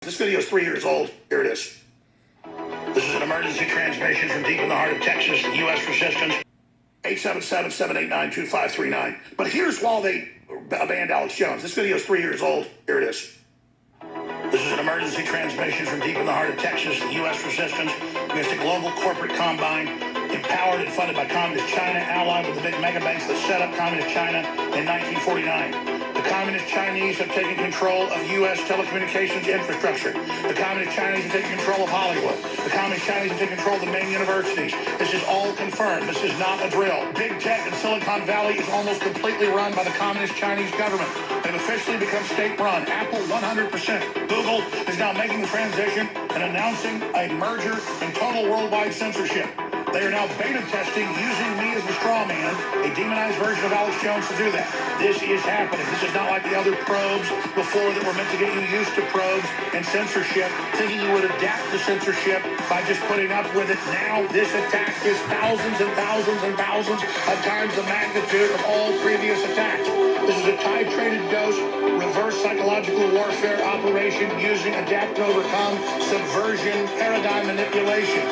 This video is 3 years old. Here it is. This is an emergency transmission from deep in the heart of Texas, U.S. resistance. 877-789-2539. But here's why they banned Alex Jones. This video is 3 years old. Here it is. This is an emergency transmission from deep in the heart of Texas, U.S. resistance against a global corporate combine empowered and funded by Communist China, allied with the big mega banks that set up Communist China in 1949. The Communist Chinese have taken control of U.S. telecommunications infrastructure. The Communist Chinese have taken control of Hollywood. The Communist Chinese have taken control of the main universities. This is all confirmed. This is not a drill. Big tech in Silicon Valley is almost completely run by the Communist Chinese government. They've officially become state-run. Apple, 100%. Google is now making the transition and announcing a merger and total worldwide censorship. They are now beta testing using me as the straw man, a demonized version of Alex Jones, to do that. This is happening. This is not like the other probes before that were meant to get you used to probes and censorship, thinking you would adapt to censorship by just putting up with it. Now this attack is thousands and thousands and thousands of times the magnitude of all previous attacks. This is a titrated dose, reverse psychological warfare operation using adapt to overcome subversion paradigm manipulation.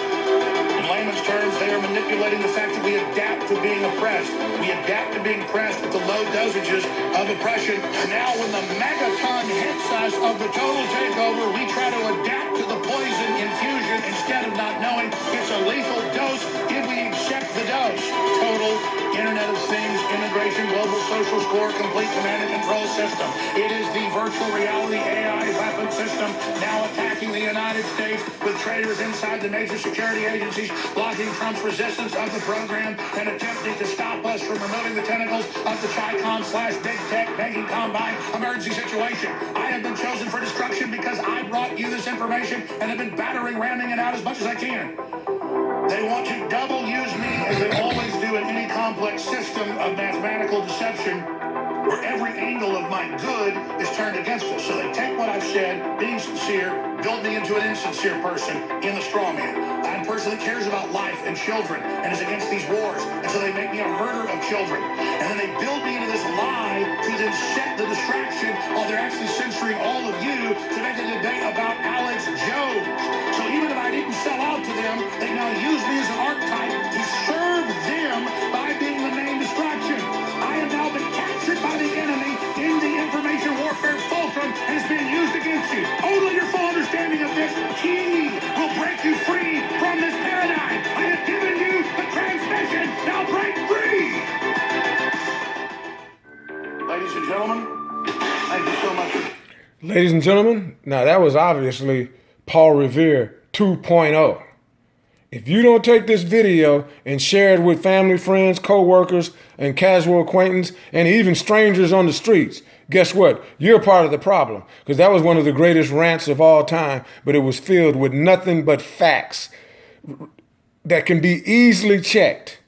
In layman's terms, they are manipulating the fact that we adapt to being oppressed. We adapt to being oppressed with the low dosages of oppression. Now when the megaton hits us of the total takeover, we try to adapt to the poison infusion instead of not knowing it's a lethal dose if we accept the dose. Total Internet of Things, integration, global social score, complete command and control system. It is the virtual reality AI weapon system now attacking the United States with traitors inside the major security agencies, blocking Trump's resistance of the program and attempting to stop us from removing the tentacles of the Chi-Com/Big Tech banking combine emergency situation. I have been chosen for destruction because I brought you this information and have been ramming it out as much as I can. They want to double use me as they always do in any complex system of mathematical deception where every angle of my good is turned against us. So they take what I've said, being sincere, build me into an insincere person in the straw man. I'm a person that cares about life and children and is against these wars. And so they make me a herder of children. And then they build me into this lie to then set the distraction while they're actually censoring all of you to make a debate about Alex Jones. So even if I didn't sell out to them, they now use me as an archetype to serve them by being the main distraction. I have now been captured by the enemy in the information warfare fulcrum and it's being used against you. Only your full understanding of this key will break you free from this paradigm. I have given you the transmission. Now break free. Ladies and gentlemen, thank you so much. Ladies and gentlemen, now that was obviously Paul Revere 2.0. If you don't take this video and share it with family, friends, co-workers, and casual acquaintance, and even strangers on the streets, guess what? You're part of the problem, because that was one of the greatest rants of all time, but it was filled with nothing but facts that can be easily checked.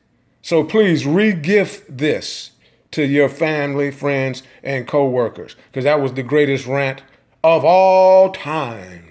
So please re-gift this to your family, friends, and co-workers, because that was the greatest rant of all time.